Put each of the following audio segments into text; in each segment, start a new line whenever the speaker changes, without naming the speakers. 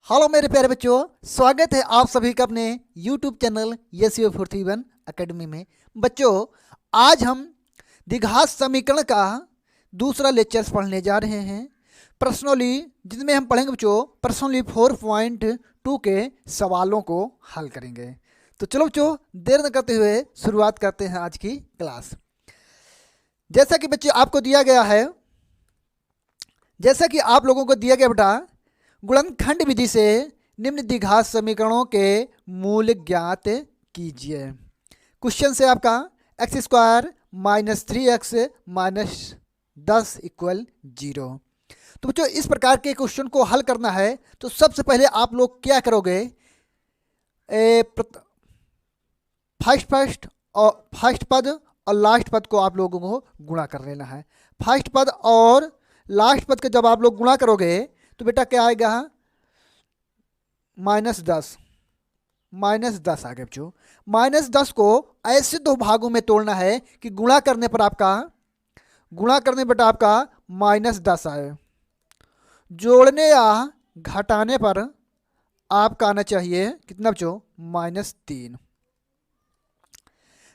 Hello मेरे प्यारे बच्चों, स्वागत है आप सभी का अपने यूट्यूब चैनल SU41 अकेडमी में। बच्चों, आज हम द्विघात समीकरण का दूसरा लेक्चर पढ़ने जा रहे हैं पर्सनली, जिसमें हम पढ़ेंगे बच्चों पर्सनली 4.2 के सवालों को हल करेंगे। तो चलो बच्चों, देर न करते हुए शुरुआत करते हैं आज की क्लास। जैसा कि बच्चों आपको दिया गया है, जैसा कि आप लोगों को दिया गया बेटा, गुणनखंड विधि से निम्न द्विघात समीकरणों के मूल ज्ञात कीजिए। क्वेश्चन से आपका x² - 3x - 10 = 0। तो बच्चों इस प्रकार के क्वेश्चन को हल करना है तो सबसे पहले आप लोग क्या करोगे, फर्स्ट पद और लास्ट पद को आप लोगों को गुणा कर लेना है। फर्स्ट पद और लास्ट पद के जब आप लोग गुणा करोगे तो बेटा क्या आएगा, -10 आ गया बच्चों। -10 को ऐसे दो भागों में तोड़ना है कि गुणा करने बेटा आपका -10 आए, जोड़ने या घटाने पर आपका आना चाहिए कितना बच्चों, -3।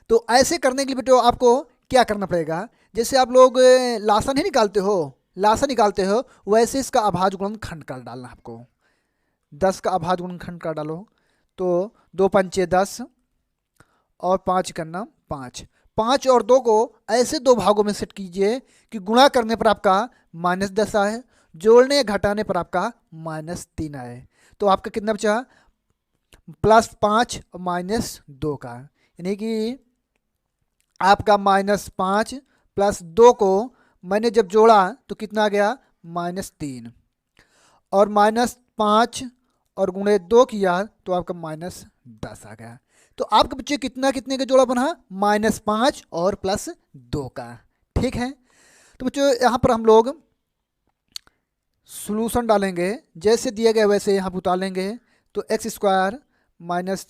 तो ऐसे करने के लिए बेटो आपको क्या करना पड़ेगा, जैसे आप लोग लासा नहीं निकालते हो वैसे इसका अभाज्य गुणनखंड कर डालना आपको। 10 का अभाज्य गुणनखंड कर डालो तो 2 पंचे 10 और 5 करना 5 और 2 को ऐसे दो भागों में सेट कीजिए कि गुणा करने पर आपका -10 आए, जोड़ने घटाने पर आपका -3 आए। तो आपका कितना बचा, +5 और -2 का, यानी कि आपका -5 + 2 को मैंने जब जोड़ा तो कितना आ गया, -3, और -5 और गुणे 2 किया तो आपका -10 आ गया। तो आपके बच्चे कितने का जोड़ा बना, -5 और +2 का। ठीक है, तो बच्चों यहाँ पर हम लोग सॉल्यूशन डालेंगे, जैसे दिया गया वैसे यहाँ पर उतारेंगे। तो x² -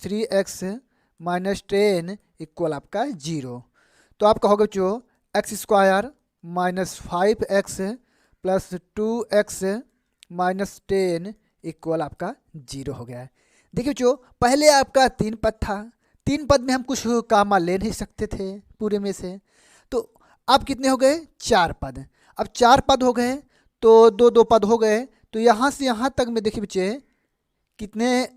3x - 10 = आपका 0। तो आपका होगा बच्चों x² - 5x + 2x - 10 = आपका 0 हो गया है। देखिए बच्चों, पहले आपका 3 पद था, 3 पद में हम कुछ कामा ले नहीं सकते थे पूरे में से, तो अब कितने हो गए, 4 पद। अब 4 पद हो गए तो 2 पद हो गए। तो यहाँ से यहाँ तक में देखिए बच्चे कितने,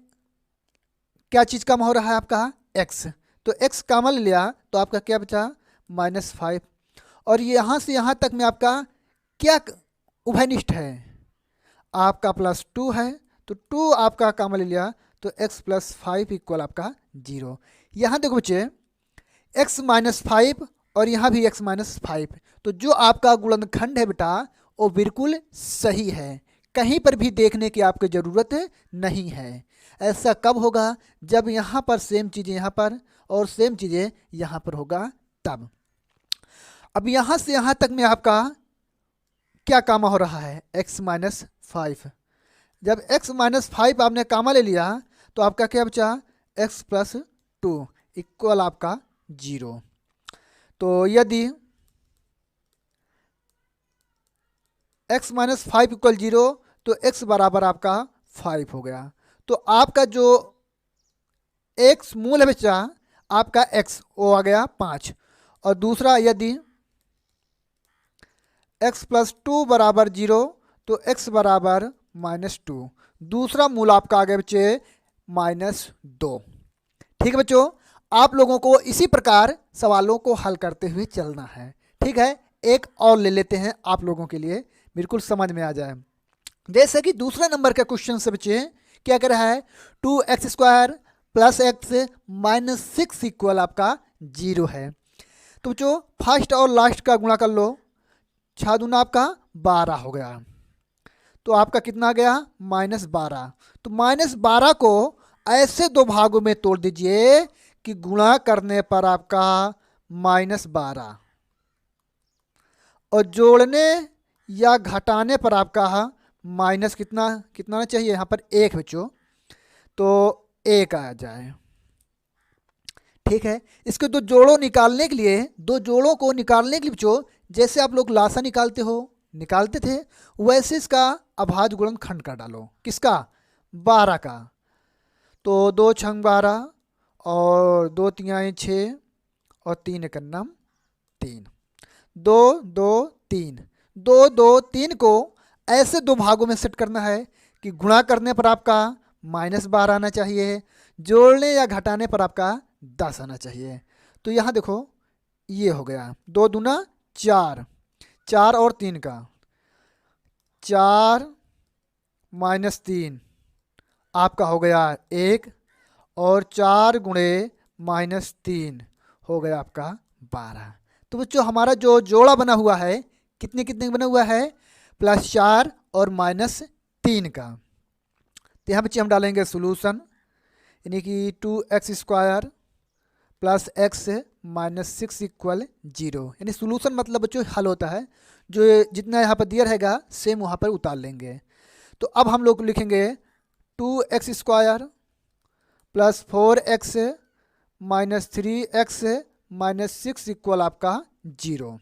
क्या चीज़ कम हो रहा है आपका, x। तो x कामा ले लिया तो आपका क्या बचा, -5। और यहाँ से यहाँ तक में आपका क्या उभयनिष्ठ है, आपका +2 है, तो 2 आपका कामा ले लिया तो x + 5 = आपका 0। यहाँ देखो बच्चे x - 5 और यहाँ भी x - 5, तो जो आपका गुणनखंड है बेटा वो बिल्कुल सही है, कहीं पर भी देखने की आपको ज़रूरत नहीं है। ऐसा कब होगा, जब यहाँ पर सेम चीज़ें यहाँ पर और सेम चीज़ें यहाँ पर होगा तब। अब यहाँ से यहाँ तक में आपका क्या कामा हो रहा है, x - 5। जब x - 5 आपने कामा ले लिया तो आपका क्या बचा, x + 2 = आपका 0। तो यदि x - 5 = 0 तो x बराबर आपका 5 हो गया। तो आपका जो x मूल है बच्चा आपका x वो आ गया 5, और दूसरा यदि x + 2 = 0 तो x बराबर -2, दूसरा मूल आपका आ गया बच्चे -2। ठीक है बच्चों, आप लोगों को इसी प्रकार सवालों को हल करते हुए चलना है। ठीक है, एक और ले लेते हैं आप लोगों के लिए, बिल्कुल समझ में आ जाए। जैसे कि दूसरा नंबर का क्वेश्चन से बच्चे क्या कर रहा है, 2x² + x - 6 = आपका 0 है। तो बच्चों फर्स्ट और लास्ट का गुणा कर लो, 6 दूना आपका 12 हो गया, तो आपका कितना आ गया, -12। तो -12 को ऐसे दो भागों में तोड़ दीजिए कि गुणा करने पर आपका -12 और जोड़ने या घटाने पर आपका माइनस कितना चाहिए, यहाँ पर 1 बच्चों, तो 1 आ जाए। ठीक है, इसके दो जोड़ों को निकालने के लिए बच्चों जैसे आप लोग लासा निकालते थे वैसे इसका अभाज्य गुणनखंड कर डालो। किसका, 12 का। तो 2 छंग 12 और 2 तिहाई 6 और 3 एक नम 3, 2 2 3, 2 2 3 को ऐसे दो भागों में सेट करना है कि गुणा करने पर आपका -12 आना चाहिए, जोड़ने या घटाने पर आपका 10 आना चाहिए। तो यहाँ देखो ये हो गया 2 दूना 4, 4 और 3 का 4 -3 आपका हो गया 1, और 4 गुणे -3 हो गया आपका 12। तो बच्चों हमारा जो जोड़ा बना हुआ है कितने कितने बना हुआ है, +4 और -3 का। तो यहाँ बच्चे हम डालेंगे सोल्यूशन, यानी कि 2x² + x - 6 = 0। यानी सोल्यूशन मतलब बच्चों हल होता है, जो जितना यहाँ पर दिया रहेगा सेम वहाँ पर उतार लेंगे। तो अब हम लोग लिखेंगे 2x² + 4x - 3x - 6 = आपका 0।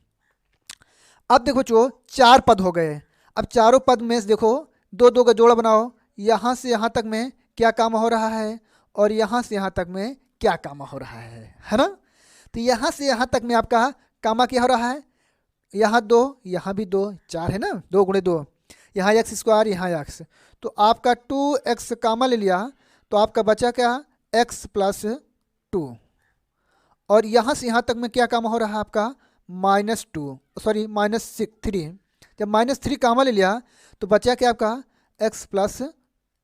अब देखो बच्चों 4 पद हो गए। अब चारों पद में से देखो 2 2 का जोड़ा बनाओ, यहाँ से यहाँ तक में क्या काम हो रहा है और यहाँ से यहाँ तक में क्या काम हो रहा है ना। तो यहाँ से यहाँ तक में आपका कामा क्या हो रहा है, यहाँ 2 यहाँ भी 2, 4 है ना, 2 गुणे 2, यहाँ x², यहाँ x। तो आपका 2x कामा ले लिया, तो आपका बचा क्या, x + 2, और यहाँ से यहाँ तक में क्या काम हो रहा है आपका -3। जब -3 कामा ले लिया तो बचा क्या आपका x +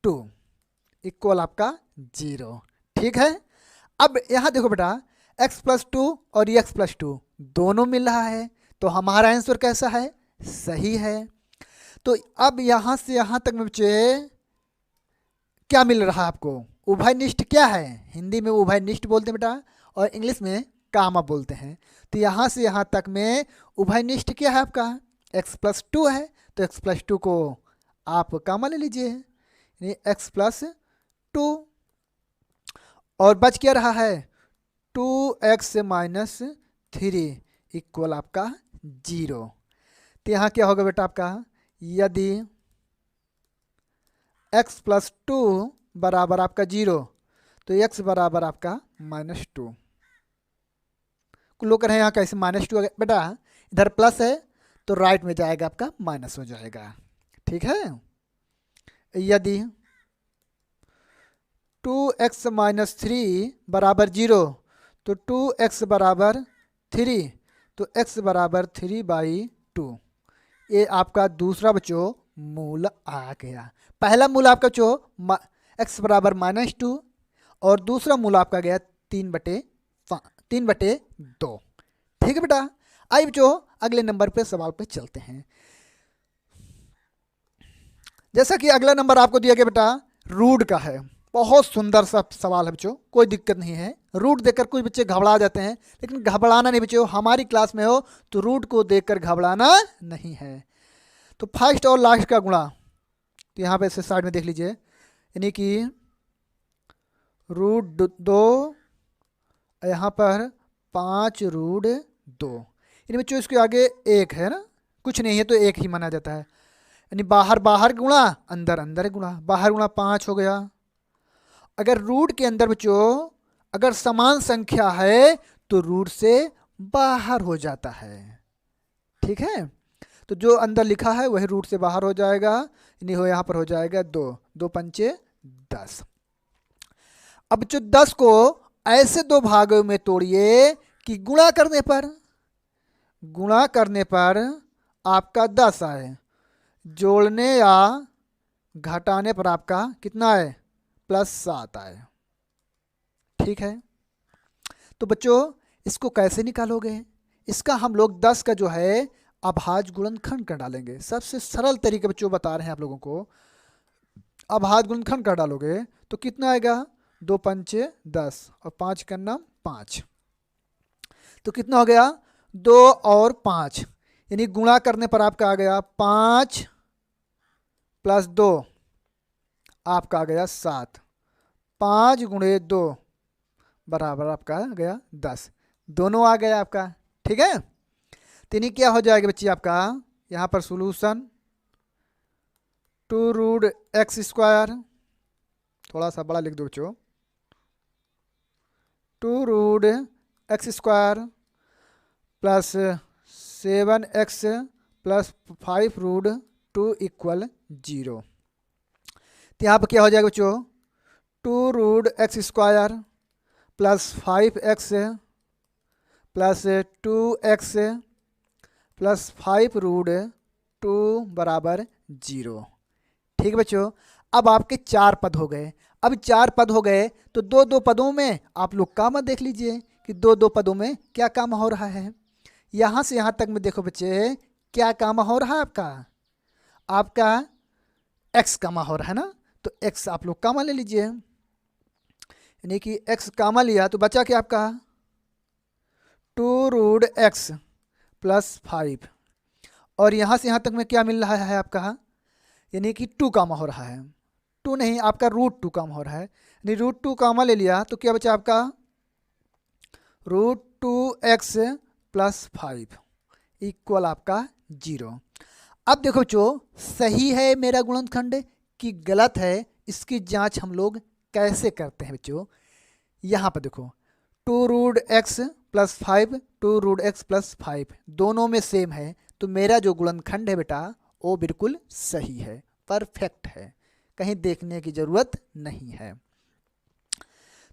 2 = आपका 0। ठीक है। अब यहाँ देखो बेटा x + 2 और x + 2 दोनों मिल रहा है, तो हमारा आंसर कैसा है, सही है। तो अब यहाँ से यहाँ तक में बच्चे क्या मिल रहा है आपको, उभयनिष्ठ क्या है, हिंदी में उभयनिष्ठ बोलते हैं बेटा और इंग्लिश में कामा बोलते हैं। तो यहाँ से यहाँ तक में उभयनिष्ठ क्या है आपका x + 2 है, तो x + 2 को आप कामा ले लीजिए, यानी x + 2, और बच क्या रहा है 2x - 3 = आपका 0। तो यहाँ क्या होगा बेटा आपका, यदि x + 2 बराबर आपका 0, तो x बराबर आपका -2। कुछ लोग कह रहे हैं यहाँ कैसे -2, बेटा इधर प्लस है तो राइट में जाएगा आपका माइनस हो जाएगा। ठीक है। यदि 2x - 3 बराबर 0, तो 2x बराबर 3, तो x बराबर 3/2। ये आपका दूसरा बच्चों मूल आ गया। पहला मूल आपका जो x बराबर -2 और दूसरा मूल आपका गया 3/2। ठीक है बेटा। आइए बच्चों अगले नंबर पे सवाल पे चलते हैं। जैसा कि अगला नंबर आपको दिया गया बेटा रूट का है। बहुत सुंदर सा सवाल है बच्चों, कोई दिक्कत नहीं है। रूट देखकर कुछ बच्चे घबरा जाते हैं, लेकिन घबराना नहीं बच्चों, हमारी क्लास में हो तो रूट को देखकर घबराना नहीं है। तो फर्स्ट और लास्ट का गुणा, तो यहाँ पे इसे साइड में देख लीजिए, यानी कि √2, यहाँ पर 5√2, यानी बच्चों इसके आगे 1 है ना, कुछ नहीं है तो 1 ही माना जाता है। यानी बाहर बाहर गुणा अंदर अंदर गुणा, बाहर गुणा 5 हो गया। अगर रूट के अंदर बच्चों अगर समान संख्या है तो रूट से बाहर हो जाता है। ठीक है। तो जो अंदर लिखा है वही रूट से बाहर हो जाएगा, यानी हो यहाँ पर हो जाएगा 2, 2 पंचे 10। अब बच्चों 10 को ऐसे दो भागों में तोड़िए कि गुणा करने पर आपका 10 आए, जोड़ने या घटाने पर आपका कितना आए, +7 आए। ठीक है। तो बच्चों इसको कैसे निकालोगे, इसका हम लोग 10 का जो है अभाज्य गुणनखंड कर डालेंगे। सबसे सरल तरीके बच्चों बता रहे हैं आप लोगों को। अभाज्य गुणनखंड कर डालोगे तो कितना आएगा, 2 पंचे 10 और 5 का नाम 5, तो कितना हो गया 2 और 5, यानी गुणा करने पर आपका आ गया 5 + 2 आपका आ गया 7, 5 × 2 बराबर आपका आ गया 10, दोनों आ गया आपका। ठीक है। तो यानी क्या हो जाएगा बच्ची आपका यहाँ पर सोल्यूशन 2√x² थोड़ा सा बड़ा लिख दो बच्चों, 2√x² प्लस 7x प्लस 5√2 = 0। तो यहाँ पर क्या हो जाएगा बच्चों, 2√x² plus 5x plus 2x plus 5√2 बराबर 0। ठीक है बच्चों, अब आपके 4 पद हो गए। अब 4 पद हो गए तो दो दो पदों में आप लोग कामा देख लीजिए कि दो दो पदों में क्या कामा हो रहा है। यहाँ से यहाँ तक में देखो बच्चे, क्या कामा हो रहा है आपका x कामा हो रहा है ना, तो x आप लोग कामा ले लीजिए, यानी कि x कामा लिया तो बचा क्या आपका 2√x प्लस 5, और यहाँ से यहाँ तक में क्या मिल रहा है आपका, यानी कि 2 कामा हो रहा है, 2 नहीं आपका √2 कामा हो रहा है, यानी √2 कामा ले लिया तो क्या बचा आपका √2x प्लस 5 = आपका 0। अब देखो बच्चों, सही है मेरा गुणनखंड कि गलत है, इसकी जांच हम लोग कैसे करते हैं बच्चों। यहाँ पर देखो 2√x प्लस 5, 2√x प्लस 5 दोनों में सेम है, तो मेरा जो गुणनखंड है बेटा वो बिल्कुल सही है, परफेक्ट है, कहीं देखने की ज़रूरत नहीं है।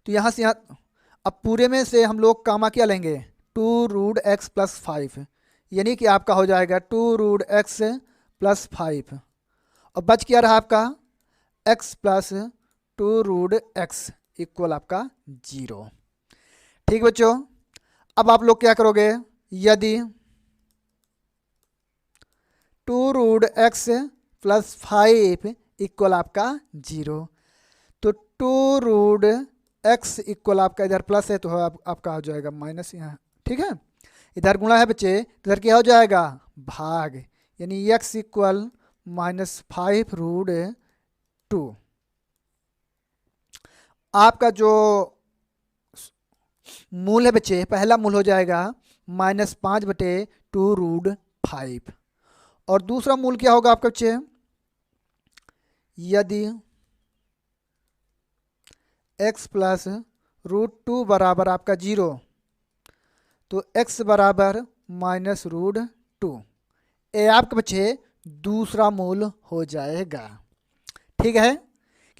तो यहाँ से यहाँ अब पूरे में से हम लोग कामा क्या लेंगे 2√x प्लस 5, यानी कि आपका हो जाएगा 2√x प्लस 5, और बच क्या रहा आपका x प्लस 2√x = आपका 0। ठीक बच्चों, अब आप लोग क्या करोगे, यदि 2√x प्लस 5 = आपका 0, तो 2√x = आपका इधर प्लस है तो आपका हो जाएगा माइनस यहाँ। ठीक है, इधर गुणा है बच्चे, इधर क्या हो जाएगा भाग, यानी x = -5√2। आपका जो मूल है बच्चे, पहला मूल हो जाएगा -5/2√5, और दूसरा मूल क्या होगा आपका बच्चे, यदि x प्लस √2 बराबर आपका 0, तो x बराबर -√2, ये आपके बच्चे दूसरा मूल हो जाएगा। ठीक है,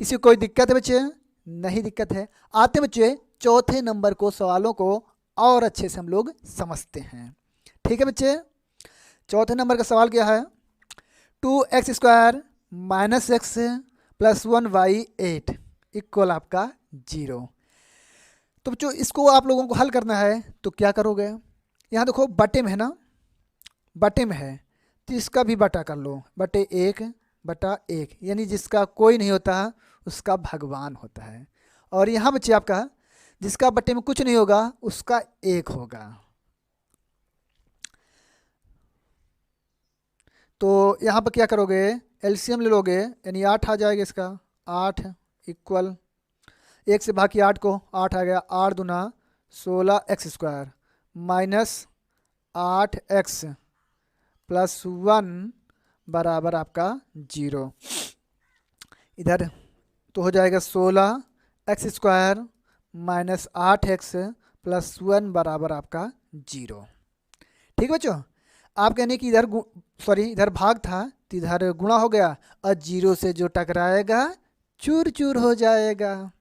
किसी को कोई दिक्कत है बच्चे? नहीं दिक्कत है। आते बच्चे चौथे नंबर को, सवालों को और अच्छे से हम लोग समझते हैं। ठीक है बच्चे, चौथे नंबर का सवाल क्या है, 2x² - x प्लस 1/8 = आपका 0। तो बच्चों इसको आप लोगों को हल करना है, तो क्या करोगे, यहाँ देखो बटे में है ना, बटे में है तो इसका भी बटा कर लो, बटे 1/1, यानी जिसका कोई नहीं होता उसका भगवान होता है, और यहाँ बच्चे आपका जिसका बटे में कुछ नहीं होगा उसका 1 होगा। तो यहाँ पर क्या करोगे, एलसीएम ले लोगे, यानी 8 आ जाएगा इसका, 8 = 1 से भाग 8 को, 8 आ गया, 8 दूना 16x² माइनस 8x प्लस 1 बराबर आपका 0। इधर तो हो जाएगा 16x² माइनस 8x प्लस 1 बराबर आपका 0। ठीक बच्चों, आप कहने की इधर इधर भाग था तो इधर गुणा हो गया, और 0 से जो टकराएगा चूर चूर हो जाएगा।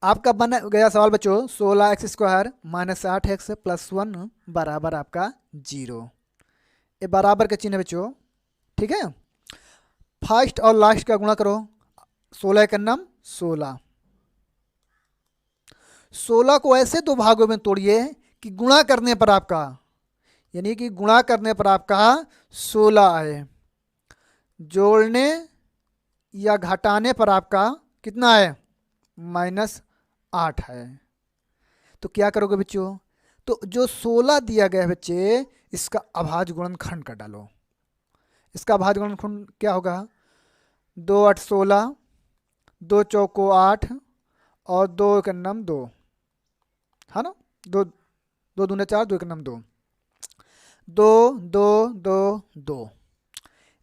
आपका बन गया सवाल बच्चों 16x² माइनस 8x प्लस 1 बराबर आपका 0। ये बराबर का चिन्ह है बच्चों। ठीक है, फर्स्ट और लास्ट का गुणा करो, 16 का नाम 16, 16 को ऐसे दो भागों में तोड़िए कि गुणा करने पर आपका, यानी कि गुणा करने पर आपका 16 आए, जोड़ने या घटाने पर आपका कितना है -8 है। तो क्या करोगे बच्चों, तो जो 16 दिया गया है बच्चे, इसका अभाज्य गुणनखंड कर डालो। इसका अभाज्य गुणनखंड क्या होगा, 2 8 16, 2 चौको 8 और 2 एक नम 2, है ना, 2 2 दूने 4, 2 एक नम 2, 2 2 2 2।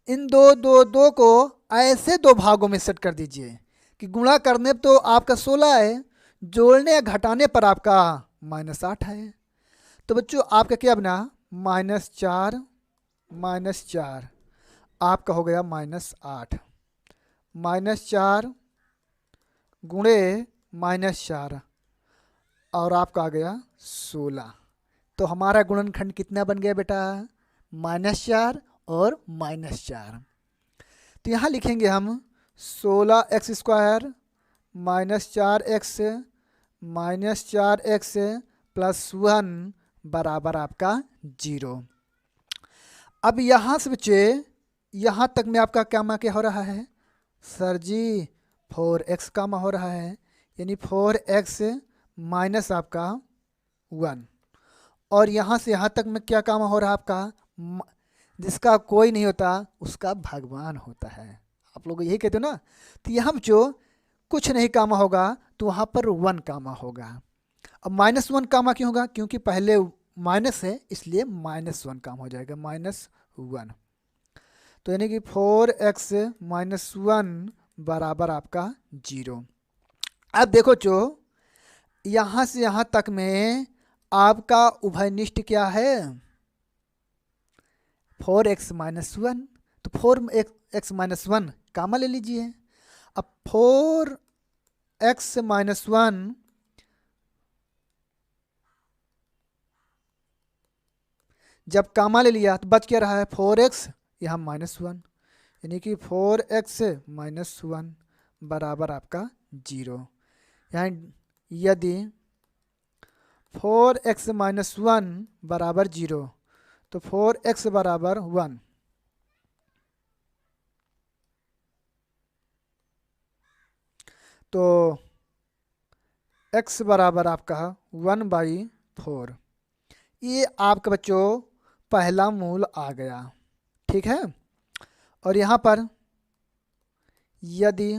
इन 2 2 2 को ऐसे दो भागों में सेट कर दीजिए कि गुणा करने पे तो आपका 16 है, जोड़ने या घटाने पर आपका -8 है। तो बच्चों आपका क्या बना, -4 -4 आपका हो गया -8, -4 गुणे -4 और आपका आ गया 16। तो हमारा गुणनखंड कितना बन गया बेटा, -4 और -4। तो यहाँ लिखेंगे हम 16x² -4x -4x +1 बराबर आपका 0। अब यहाँ से बच्चे यहाँ तक में आपका क्या हो रहा है, सर जी 4x कामा हो रहा है, यानी 4x माइनस आपका 1। और यहाँ से यहाँ तक में क्या काम हो रहा है आपका, जिसका कोई नहीं होता उसका भगवान होता है, आप लोग यही कहते हो ना। तो यहाँ जो कुछ नहीं कामा होगा तो वहाँ पर 1 कामा होगा। अब -1 कामा क्यों होगा, क्योंकि पहले माइनस है इसलिए -1 काम हो जाएगा, -1। तो यानी कि 4x -1 बराबर आपका 0। अब देखो जो यहाँ से यहाँ तक में आपका उभयनिष्ठ क्या है, 4x -1। तो 4x -1 कामा ले लीजिए। अब 4x -1 जब कामा ले लिया तो बच क्या रहा है, 4x यहाँ -1, यानी कि 4x -1 बराबर आपका 0। यहाँ यदि 4x -1 बराबर 0 तो 4x बराबर 1, तो x बराबर आपका 1/4। ये आपका बच्चों पहला मूल आ गया, ठीक है। और यहाँ पर यदि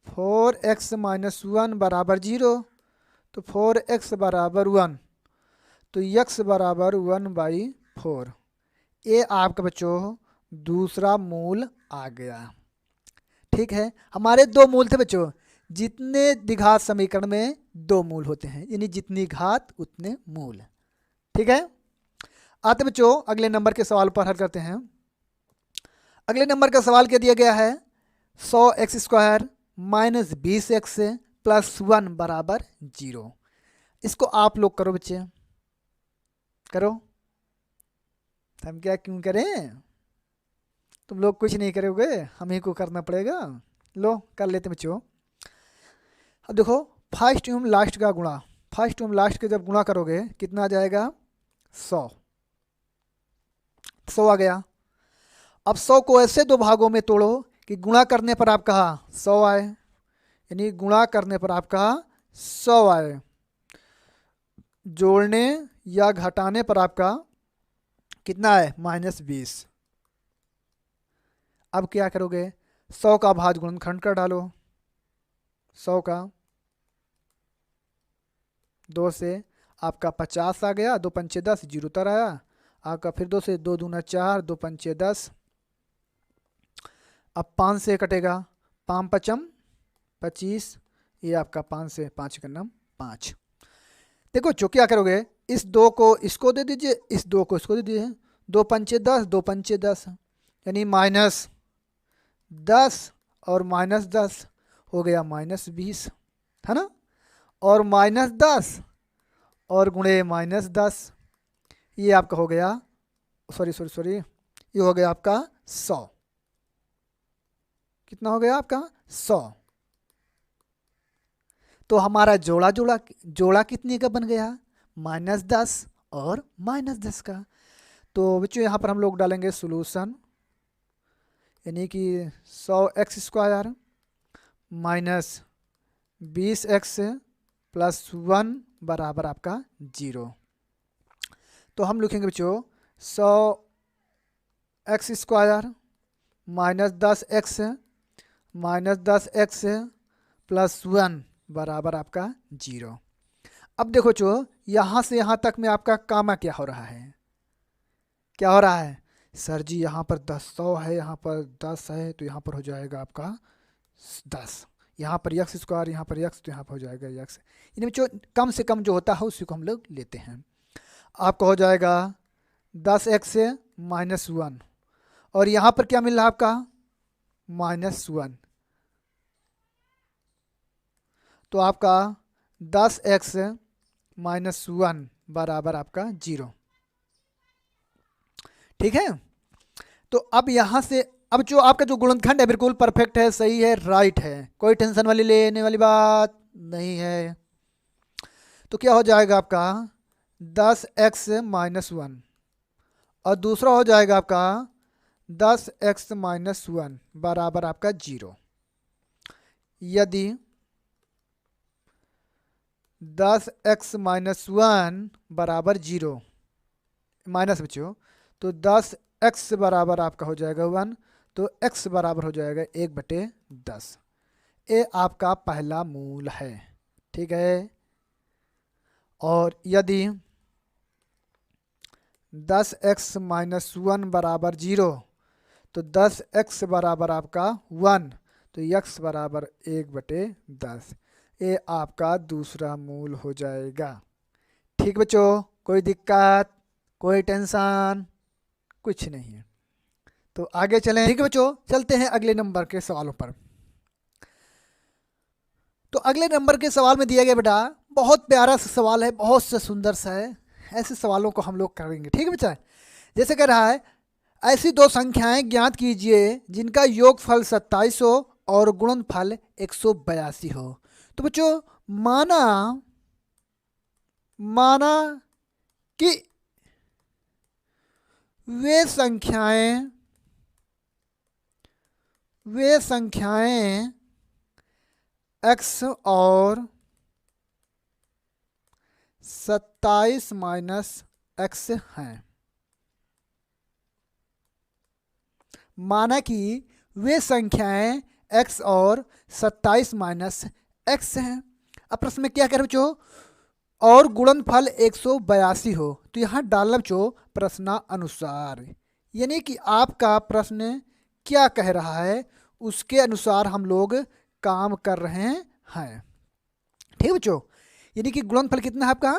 4x -1 बराबर 0 तो 4x बराबर 1, तो x बराबर 1/4। ये आपका बच्चों दूसरा मूल आ गया, ठीक है। हमारे 2 मूल थे बच्चों, जितने द्विघात समीकरण में 2 मूल होते हैं, यानी जितनी घात उतने मूल, ठीक है। आते बच्चों अगले नंबर के सवाल पर हल करते हैं। अगले नंबर का सवाल क्या दिया गया है, 100x² -20x +1 बराबर 0। इसको आप लोग करो बच्चे, करो। हम क्या क्यों करें, तुम लोग कुछ नहीं करोगे, हम ही को करना पड़ेगा। लो कर लेते बच्चों। अब देखो फर्स्ट एवं लास्ट का गुणा, फर्स्ट एवं लास्ट के जब गुणा करोगे कितना आ जाएगा, 100 आ गया। अब 100 को ऐसे 2 भागों में तोड़ो कि गुणा करने पर आपका 100 आए, यानी गुणा करने पर आपका 100 आए, जोड़ने या घटाने पर आपका कितना है, -20। अब क्या करोगे, 100 का भाज गुणनखंड कर डालो, 100 का 2 से आपका 50 आ गया, 2 पंचे 10, 0 तर आया आपका, फिर 2 से 2 दूना 4, 2 पंचे 10। अब 5 से कटेगा, 5 पचम 25, ये आपका 5 से 5 का नाम 5। देखो जो क्या करोगे, इस 2 को इसको दे दीजिए, इस 2 को इसको दे दीजिए, 2 पंचे 10, 2 पंचे 10, यानी -10 और -10 हो गया -20, है ना। और -10 और गुणे -10, ये आपका हो गया, सॉरी ये हो गया आपका 100। कितना हो गया आपका 100। तो हमारा जोड़ा कितने का बन गया, -10 और -10 का। तो बच्चों यहाँ पर हम लोग डालेंगे सोल्यूशन, यानी कि 100x² -20x +1 बराबर आपका 0। तो हम लिखेंगे बच्चों 100x² -10x +1 बराबर आपका 0। अब देखो जो यहाँ से यहाँ तक में आपका कामा क्या हो रहा है, क्या हो रहा है, सर जी यहाँ पर 100 है, यहाँ पर 10 है, तो यहाँ पर हो जाएगा आपका 10। यहाँ पर यक्स स्क्वायर, यहाँ पर यक्स, तो यहाँ पर हो जाएगा यक्स। इनमें जो कम से कम जो होता है उसी को हम लोग लेते हैं। आपका हो जाएगा 10x -1, और यहाँ पर क्या मिल रहा है आपका -1, तो आपका 10x -1 बराबर आपका 0। ठीक है, तो अब यहाँ से अब जो आपका जो गुणनखंड है बिल्कुल परफेक्ट है, सही है, राइट है, कोई टेंशन वाली लेने वाली बात नहीं है। तो क्या हो जाएगा आपका 10x -1, और दूसरा हो जाएगा आपका 10x -1 बराबर आपका 0। यदि 10x -1 बराबर 0 माइनस बच्चों, तो 10x बराबर आपका हो जाएगा 1, तो x बराबर हो जाएगा 1/10। ये आपका पहला मूल है। ठीक है, और यदि 10x -1 बराबर 0, तो 10x बराबर आपका 1, तो x बराबर 1/10। ये आपका दूसरा मूल हो जाएगा। ठीक बच्चों, कोई दिक्कत, कोई टेंशन कुछ नहीं है। तो आगे चलें। ठीक है बच्चों, चलते हैं अगले नंबर के सवालों पर। तो अगले नंबर के सवाल में दिया गया बेटा बहुत प्यारा सा सवाल है, बहुत सा सुंदर सा है। ऐसे सवालों को हम लोग करेंगे। ठीक है बच्चा, जैसे कह रहा है ऐसी दो संख्याएं ज्ञात कीजिए जिनका योगफल 27 हो और गुणनफल 182 हो। तो बच्चों माना कि वे संख्याएं x और 27 - x हैं। माना कि वे संख्याएं x और 27 - x हैं। अब प्रश्न में क्या कह रहे बच्चों, और गुणनफल 182 हो, तो यहाँ डालना बच्चों प्रश्नानुसार, यानी कि आपका प्रश्न क्या कह रहा है उसके अनुसार हम लोग काम कर रहे हैं। ठीक बच्चों, यानी कि गुणनफल कितना है आपका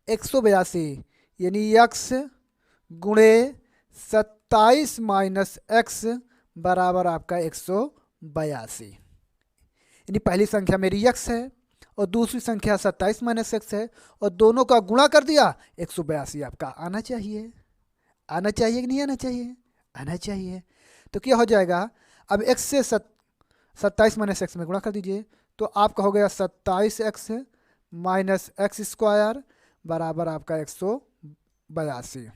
182, यानी x गुणे 27 - x बराबर आपका 182। यानी पहली संख्या मेरी x है और दूसरी संख्या 27 - x है, और दोनों का गुणा कर दिया 182 आपका आना चाहिए। आना चाहिए कि नहीं आना चाहिए? आना चाहिए। तो क्या हो जाएगा, अब x से 27 - x में गुणा कर दीजिए, तो आपका हो गया 27x - x स्क्वायर बराबर आपका 182,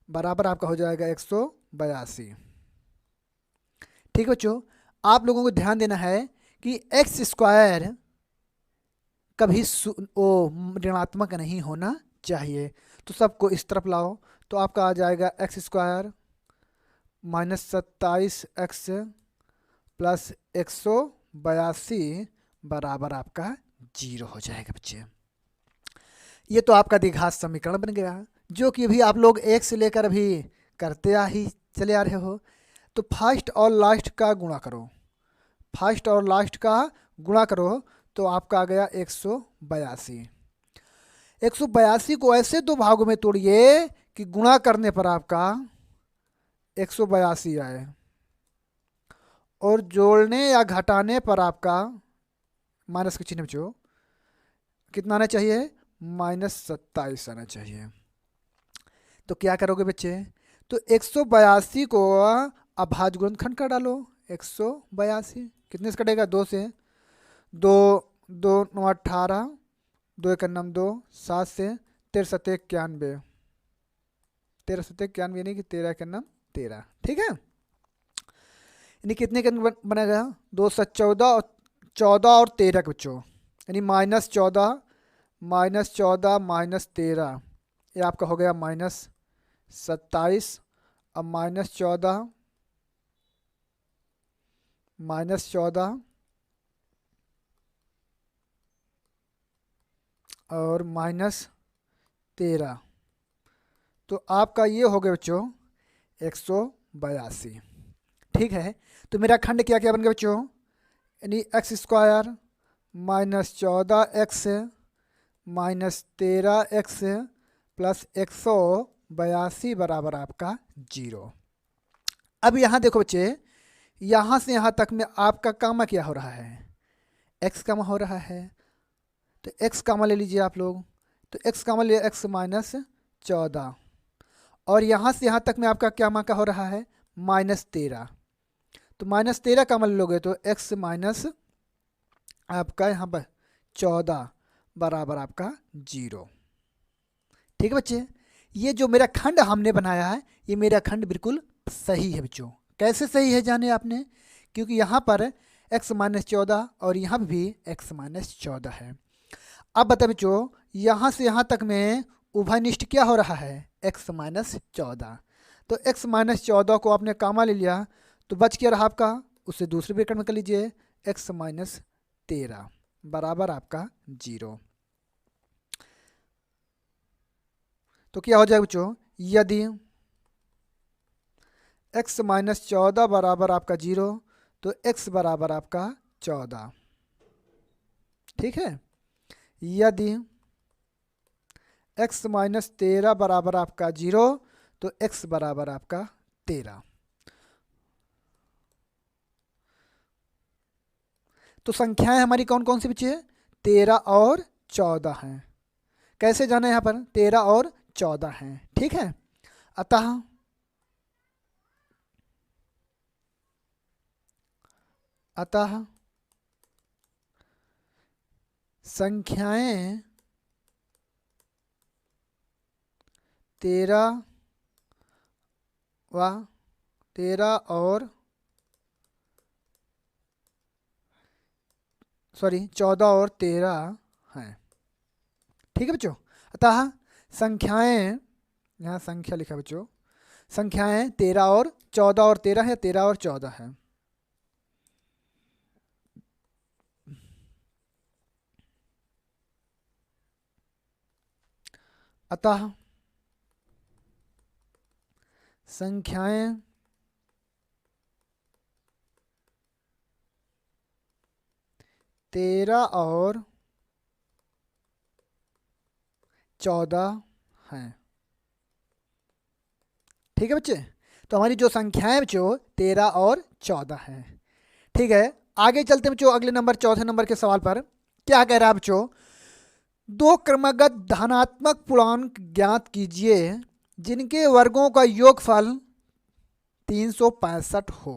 बराबर आपका हो जाएगा 182। ठीक बच्चों, आप लोगों को ध्यान देना है कि x स्क्वायर कभी ऋणात्मक नहीं होना चाहिए। तो सबको इस तरफ लाओ, तो आपका आ जाएगा x स्क्वायर -27x प्लस 182 बराबर आपका 0 हो जाएगा बच्चे। ये तो आपका द्विघात समीकरण बन गया, जो कि अभी आप लोग एक से लेकर अभी करते ही चले आ रहे हो। तो फर्स्ट और लास्ट का गुणा करो, फर्स्ट और लास्ट का गुणा करो, तो आपका आ गया 182। 182 को ऐसे दो भागों में तोड़िए कि गुणा करने पर आपका 182 आए, और जोड़ने या घटाने पर आपका माइनस के चिन्ह जो कितना आना चाहिए, -27 आना चाहिए। तो क्या करोगे बच्चे, तो 182 को अभाज्य गुणनखंड का डालो। 182 कितने से कटेगा, 2 से, 2 2 9 18, 2 1 9 2, 7 से 13 7 91, 13 7 91 यानी कि 13 1 9 13। ठीक है, यानी कितने का बनेगा, 2 7 14 और 14 और 13 के बच्चों, यानी -14 -13, ये आपका हो गया -27, अब -14 और -13, तो आपका ये हो गया बच्चों 182। ठीक है। तो मेरा खंड क्या क्या बन गया बच्चों, यानी x square minus 14x minus 13x plus 182 बराबर आपका 0। अब यहाँ देखो बच्चे, यहाँ से यहाँ तक में आपका कामा क्या हो रहा है, x कामा हो रहा है। तो x कामा ले लीजिए आप लोग, तो x कामा ले x माइनस 14, और यहाँ से यहाँ तक में आपका क्या मान का हो रहा है माइनस 13। तो माइनस 13 का मान लोगे तो x माइनस आपका यहाँ पर 14 बराबर आपका 0। ठीक है बच्चे, ये जो मेरा खंड हमने बनाया है ये मेरा खंड बिल्कुल सही है बच्चों। कैसे सही है जाने आपने, क्योंकि यहाँ पर x माइनस 14 और यहाँ भी x माइनस 14 है। अब बता बच्चों, यहाँ से यहाँ तक में उभयनिष्ठ क्या हो रहा है x माइनस 14। तो x माइनस 14 को आपने कामा ले लिया तो बच क्या रहा आपका, उससे दूसरे ब्रैकेट में कर लीजिए x माइनस 13 बराबर आपका 0। तो क्या हो जाएगा बच्चों, यदि x माइनस 14 बराबर आपका 0 तो x बराबर आपका 14। ठीक है, यदि x माइनस 13 बराबर आपका 0 तो x बराबर आपका 13। तो संख्याएं हमारी कौन कौन सी बची है, 13 और 14 हैं। कैसे जाना है यहाँ पर, 13 और 14 हैं। ठीक है, अतः संख्याएं 13 और 14 और 13 हैं। ठीक है बच्चों, अतः संख्याएं, यहाँ संख्या लिखा बच्चों, संख्याएं 13 और 14 और 13 है, 13 और 14 है। अतः संख्याएं 13 और 14 हैं। ठीक है बच्चे, तो हमारी जो संख्याएं बच्चों 13 और 14 हैं। ठीक है, आगे चलते बच्चों अगले नंबर, चौथे नंबर के सवाल पर। क्या कह रहा है बच्चों, दो क्रमगत धनात्मक पूर्णांक ज्ञात कीजिए जिनके वर्गों का योगफल 365 हो।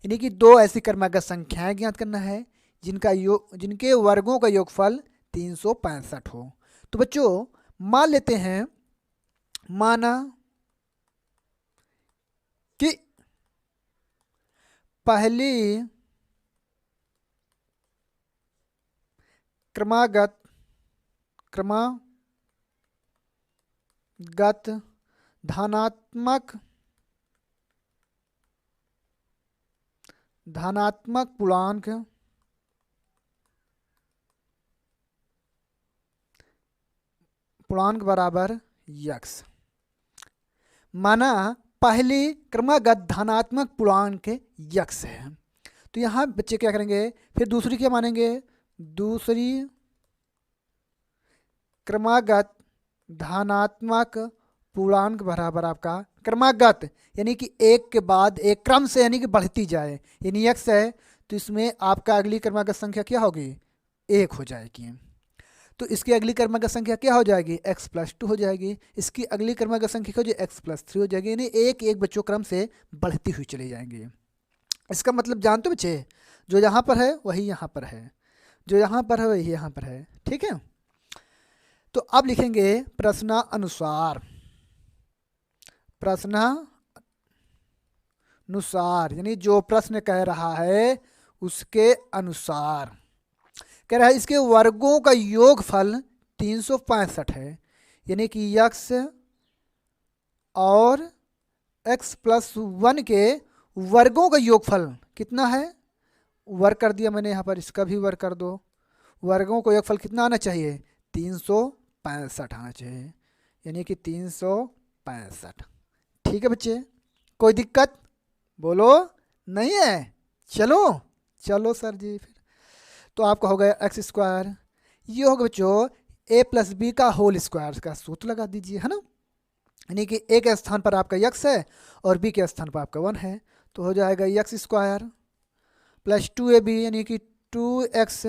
यानी कि दो ऐसी क्रमगत संख्याएं ज्ञात करना है जिनके वर्गों का योगफल 365 हो। तो बच्चों मान लेते हैं, माना कि पहली क्रमागत धनात्मक पूर्णांक बराबर यक्स। माना पहली क्रमागत धनात्मक पूर्णांक यक्स है, तो यहाँ बच्चे क्या करेंगे, फिर दूसरी क्या मानेंगे, दूसरी क्रमागत धनात्मक पूर्णांक बराबर आपका क्रमागत, यानी कि एक के बाद एक क्रम से, यानी कि बढ़ती जाए, यानी x है तो इसमें आपका अगली क्रमागत संख्या क्या होगी, 1 हो जाएगी। तो इसकी अगली क्रमागत संख्या क्या हो जाएगी, x प्लस 2 हो जाएगी। इसकी अगली क्रमागत संख्या क्या हो जाएगी, x प्लस 3 हो जाएगी। यानी एक एक बच्चों क्रम से बढ़ती हुई चली जाएंगी। इसका मतलब जानते हो बच्चे, जो यहाँ पर है वही यहाँ पर है, जो यहाँ पर है वही यहाँ पर है। ठीक है, तो अब लिखेंगे प्रश्नानुसार, यानी जो प्रश्न कह रहा है उसके अनुसार कह रहा है। इसके वर्गों का योगफल 365 है, यानी कि x और x प्लस 1 के वर्गों का योगफल कितना है, वर्ग कर दिया मैंने यहाँ पर, इसका भी वर्ग कर दो। वर्गों का योगफल कितना आना चाहिए, 365 आना चाहिए, यानी कि 365। ठीक है बच्चे, कोई दिक्कत बोलो, नहीं है? चलो चलो सर जी फिर। तो आपका हो गया एक्स स्क्वायर, ये होगा बच्चों ए प्लस बी का होल स्क्वायर का सूत्र लगा दीजिए, है ना। यानी कि ए के स्थान पर आपका यक्स है और बी के स्थान पर आपका 1 है, तो हो जाएगा यक्स स्क्वायर प्लस 2ab यानी कि 2x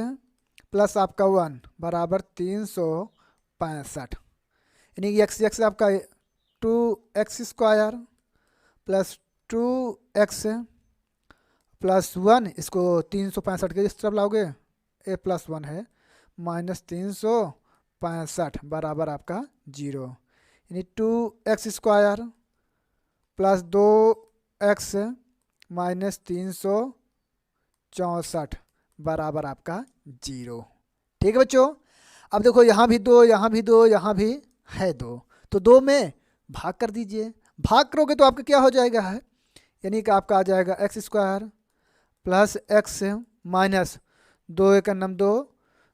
प्लस आपका 1 बराबर 365, यानी कि एक्स एक्स आपका 2x square plus 2x plus 1, इसको 365 के इस तरफ लाओगे, ए प्लस 1 है माइनस 365 बराबर आपका 0, यानी 2x square plus 2x minus 364 बराबर आपका 0। ठीक है बच्चों। अब देखो यहाँ भी 2, यहाँ भी 2, यहाँ भी है 2, तो 2 में भाग कर दीजिए। भाग करोगे तो आपका क्या हो जाएगा है, यानी कि आपका आ जाएगा x square plus x minus 2 एक नम 2,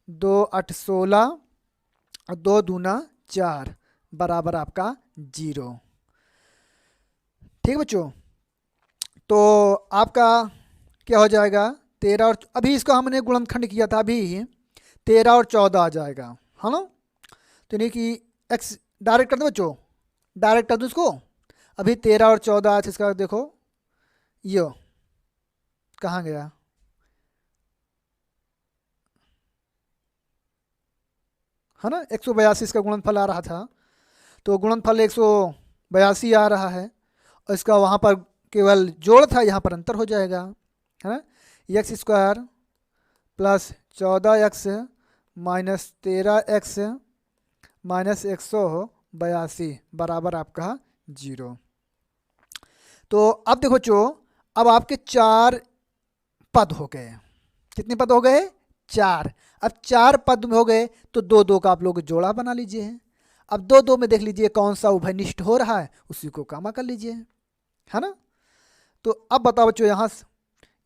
2 8 16 और 2 दूना 4 बराबर आपका 0। ठीक है बच्चों। तो आपका क्या हो जाएगा 13 और अभी इसको हमने गुणनखंड किया था, अभी 13 और 14 आ जाएगा, है ना। तो यानी कि एक्स डायरेक्ट कर दो बच्चों, डायरेक्ट कर दो इसको। अभी 13 और 14 आज इसका देखो यो कहाँ गया, है ना। 182 इसका गुणनफल आ रहा था, तो गुणनफल 182 आ रहा है और इसका वहाँ पर केवल जोड़ था, यहाँ पर अंतर हो जाएगा, है ना। X square plus 14x minus 13x minus 182 बराबर आपका 0। तो अब देखो बच्चों, अब आपके 4 पद हो गए। कितने पद हो गए? 4। अब 4 पद हो गए तो 2 2 का आप लोग जोड़ा बना लीजिए। अब 2 2 में देख लीजिए कौन सा उभयनिष्ठ हो रहा है, उसी को कामा कर लीजिए, है ना। तो अब बताओ बच्चों,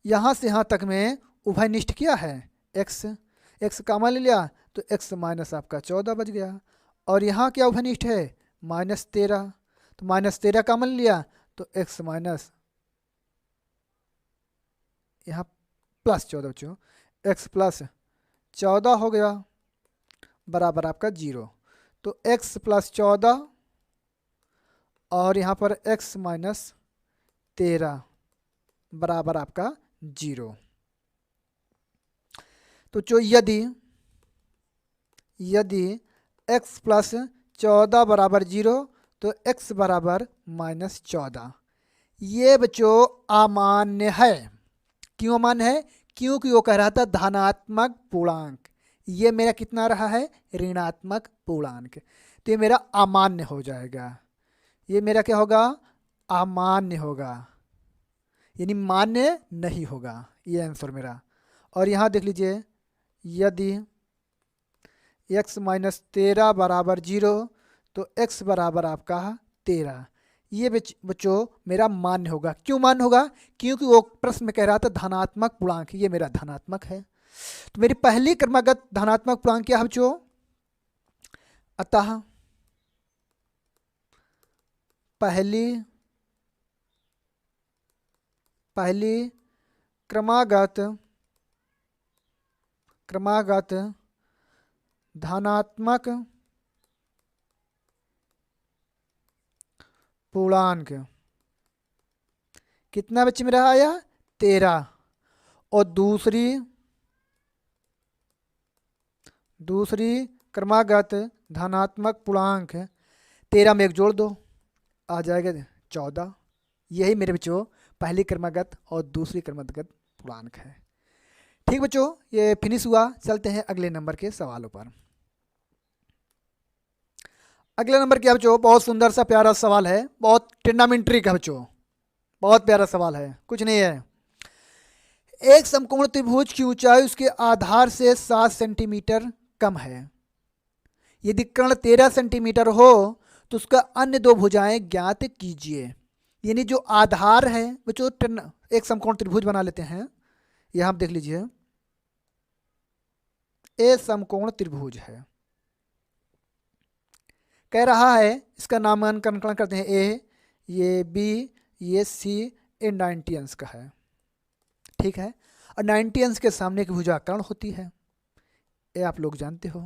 यहाँ से यहाँ तक में उभयनिष्ठ क्या है? x कामा ले लिया तो x माइनस आपका 14 बच गया, और यहाँ क्या उभयनिष्ठ है? -13, तो -13 कामा ले लिया तो x माइनस यहाँ प्लस 14 बच्चों, x प्लस 14 हो गया बराबर आपका 0। तो x प्लस 14 और यहाँ पर x माइनस 13 बराबर आपका 0। तो जो यदि x प्लस 14 बराबर 0 तो x बराबर -14। ये बच्चों अमान्य है। क्यों अमान्य है? क्योंकि वो कह रहा था धनात्मक पूर्णांक, ये मेरा कितना रहा है? ऋणात्मक पूर्णांक, तो ये मेरा अमान्य हो जाएगा। ये मेरा क्या होगा? अमान्य होगा, यानी मान्य नहीं होगा, ये आंसर मेरा। और यहाँ देख लीजिए, यदि x माइनस 13 बराबर 0 तो x बराबर आपका 13, ये बच्चों मेरा मान्य होगा। क्यों मान्य होगा? क्योंकि वो प्रश्न में कह रहा था धनात्मक पूर्णांक, ये मेरा धनात्मक है। तो मेरी पहली क्रमागत धनात्मक पूर्णांक क्या है बच्चों? अतः पहली क्रमागत धनात्मक पूर्णांक कितना बच्चे मेरा आया? 13। और दूसरी क्रमागत धनात्मक पूर्णांक 13 में एक जोड़ दो, आ जाएगा 14। यही मेरे बच्चों पहली क्रमागत और दूसरी क्रमागत पूर्णांक है। ठीक बच्चों, ये फिनिश हुआ। चलते हैं अगले नंबर के सवालों पर। अगले नंबर क्या बच्चों? बहुत सुंदर सा प्यारा सवाल है, बहुत टिग्नोमेट्री का बच्चों, बहुत प्यारा सवाल है, कुछ नहीं है। एक समकोण त्रिभुज की ऊंचाई उसके आधार से 7 सेंटीमीटर कम है। यदि कर्ण 13 सेंटीमीटर हो तो उसका अन्य 2 भुजाएं ज्ञात कीजिए। यानी जो आधार है बच्चों, एक समकोण त्रिभुज बना लेते हैं। यहां आप देख लीजिए, ए समकोण त्रिभुज है, कह रहा है इसका नामांकन करते हैं। ए, ये बी, ये सी, ये 90 अंश का है, ठीक है। और 90 अंश के सामने की भुजा कर्ण होती है, ये आप लोग जानते हो।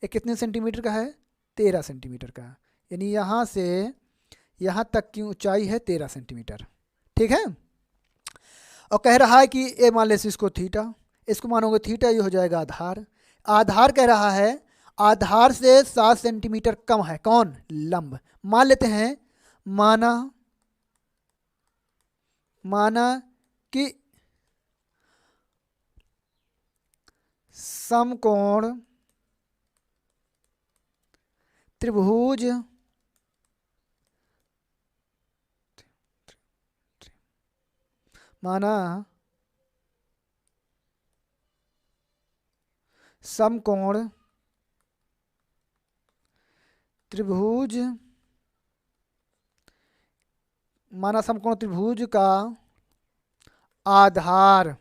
ये कितने सेंटीमीटर का है? 13 सेंटीमीटर का, यानी यहाँ से यहाँ तक की ऊंचाई है 13 सेंटीमीटर, ठीक है। और कह रहा है कि ये मान लेते इसको थीटा, इसको मानोगे थीटा, ये हो जाएगा आधार। आधार कह रहा है आधार से 7 सेंटीमीटर कम है कौन? लंब। मान लेते हैं, माना कि समकोण त्रिभुज समकोण त्रिभुज का आधार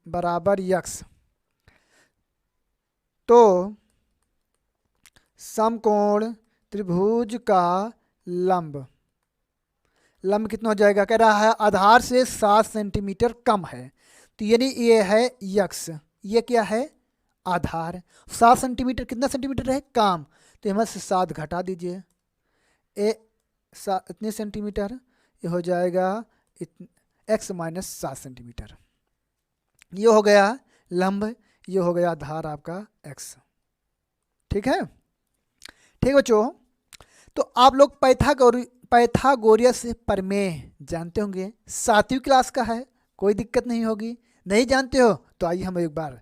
बराबर यक्स, तो समकोण त्रिभुज का लंब कितना हो जाएगा? कह रहा है आधार से 7 सेंटीमीटर कम है, तो यानी ये है यक्स, ये क्या है? आधार। 7 सेंटीमीटर कितना सेंटीमीटर है? काम, तो यहाँ से 7 घटा दीजिए, इतने सेंटीमीटर, ये हो जाएगा x माइनस 7 सेंटीमीटर। ये हो गया लंब, ये हो गया आधार आपका x, ठीक है। ठीक बच्चों, तो आप लोग पाइथागोरस प्रमेय जानते होंगे, 7वीं क्लास का है, कोई दिक्कत नहीं होगी। नहीं जानते हो तो आइए हम एक बार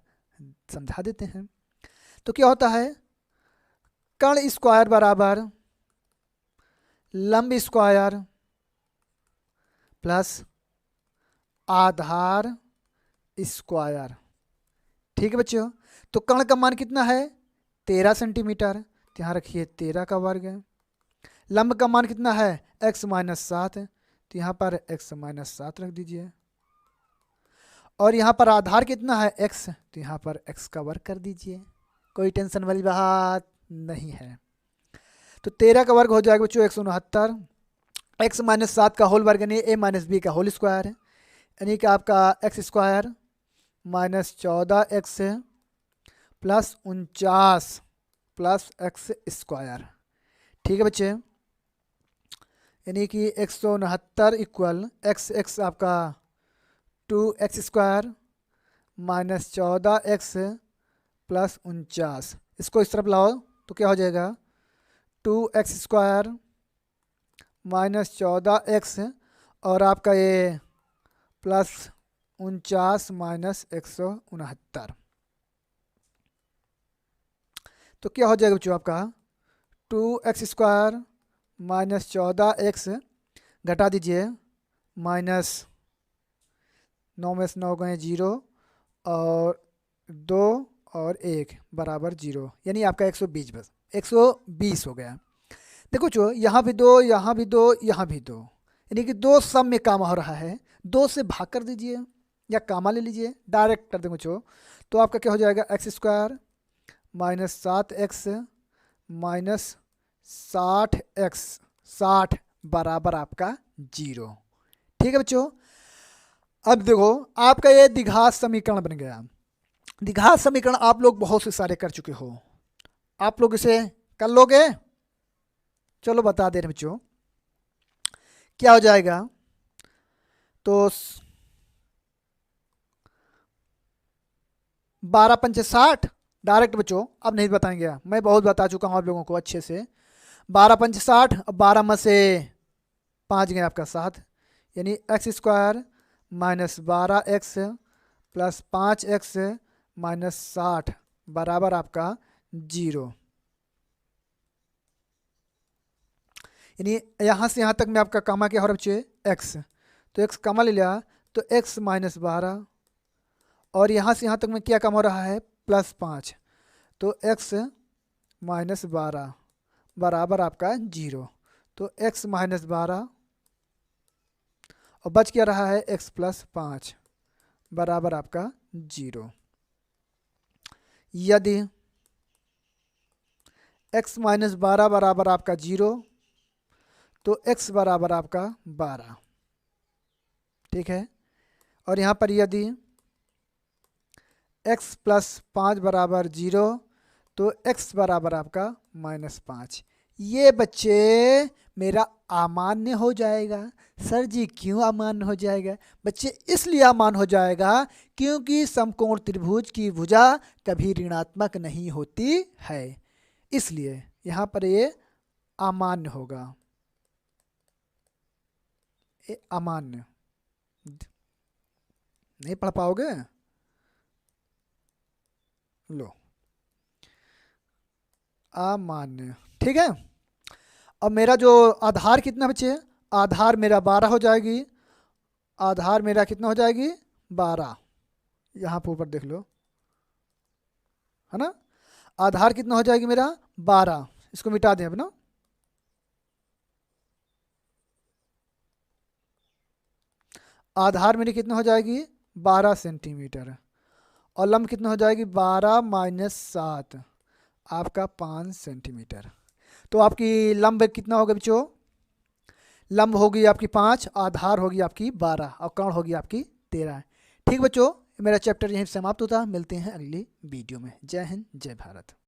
समझा देते हैं। तो क्या होता है? कर्ण स्क्वायर बराबर लंब स्क्वायर प्लस आधार स्क्वायर, ठीक है बच्चों। तो कर्ण का मान कितना है? 13 सेंटीमीटर, तो यहाँ रखिए 13 का वर्ग है। लंब का मान कितना है? x माइनस 7, तो यहाँ पर x माइनस 7 रख दीजिए। और यहाँ पर आधार कितना है? x, तो यहाँ पर x का वर्ग कर दीजिए, कोई टेंशन वाली बात नहीं है। तो 13 का वर्ग हो जाएगा बच्चों 169, x माइनस 7 का होल वर्ग यानी a माइनस बी का होल स्क्वायर है, यानी कि आपका x square minus 14x plus 49 plus x square, ठीक है बच्चे। यानी कि 169 इक्वल x आपका 2x square minus 14x plus 49, इसको इस तरफ लाओ तो क्या हो जाएगा? 2x स्क्वायर माइनस 14x और आपका ये प्लस 49 माइनस 169, तो क्या हो जाएगा बच्चों आपका? 2x स्क्वायर माइनस 14x घटा दीजिए, माइनस 9 में से 9 गए 0 और 2 और 1 बराबर 0, यानी आपका 120, बस 120 हो गया। देखो जो यहाँ भी 2, यहाँ भी 2, यहाँ भी 2, यानी कि 2 सब में काम हो रहा है, 2 से भाग कर दीजिए या कामा ले लीजिए, डायरेक्ट कर देंगे बच्चों। तो आपका क्या हो जाएगा? X square minus 7x minus 60x, 60 बराबर आपका 0, ठीक है बच्चों। अब देखो आपका ये द्विघात समीकरण बन गया। द्विघात समीकरण आप लोग बहुत से सारे कर चुके हो, आप लोग इसे कर लोगे? चलो बता दे रहे बच्चों, क्या हो जाएगा? तो 12 पंचे 60 डायरेक्ट बच्चों, अब नहीं बताएंगे, मैं बहुत बता चुका हूँ आप लोगों को अच्छे से। 12 पंचे 60 और 12 में से 5 गए आपका 7, यानी x square minus 12x plus 5x minus 60 बराबर आपका 0, यानी यहाँ से यहाँ तक में आपका कामा क्या हो रहा है बच्चे? x, तो x कामा ले लिया तो x माइनस 12 और यहाँ से यहाँ तक में क्या कम हो रहा है? प्लस 5, तो x माइनस 12 बराबर आपका 0, तो x माइनस 12 और बच क्या रहा है? x प्लस 5 बराबर आपका 0। यदि x माइनस 12 बराबर आपका 0, तो x बराबर आपका 12, ठीक है। और यहाँ पर यदि x प्लस 5 बराबर 0 तो x बराबर आपका -5। ये बच्चे मेरा अमान्य हो जाएगा। सर जी क्यों अमान्य हो जाएगा? बच्चे इसलिए अमान्य हो जाएगा क्योंकि समकोण त्रिभुज की भुजा कभी ऋणात्मक नहीं होती है, इसलिए यहाँ पर ये अमान्य होगा, ये अमान्य। नहीं पढ़ पाओगे? लो, अमान्य, ठीक है। अब मेरा जो आधार कितना बचे? आधार मेरा 12 हो जाएगी। आधार मेरा कितना हो जाएगी? 12। यहाँ पर ऊपर देख लो, है ना। आधार कितना हो जाएगी मेरा? 12। इसको मिटा दें अब ना। आधार मेरी कितना हो जाएगी? 12 सेंटीमीटर। और लंब कितना हो जाएगी? 12 माइनस 7 आपका 5 सेंटीमीटर। तो आपकी लंब कितना होगा बच्चों? लंब होगी आपकी 5, आधार होगी आपकी 12 और कर्ण होगी आपकी 13। ठीक बच्चों, मेरा चैप्टर यहीं समाप्त होता है। मिलते हैं अगली वीडियो में। जय हिंद, जय भारत।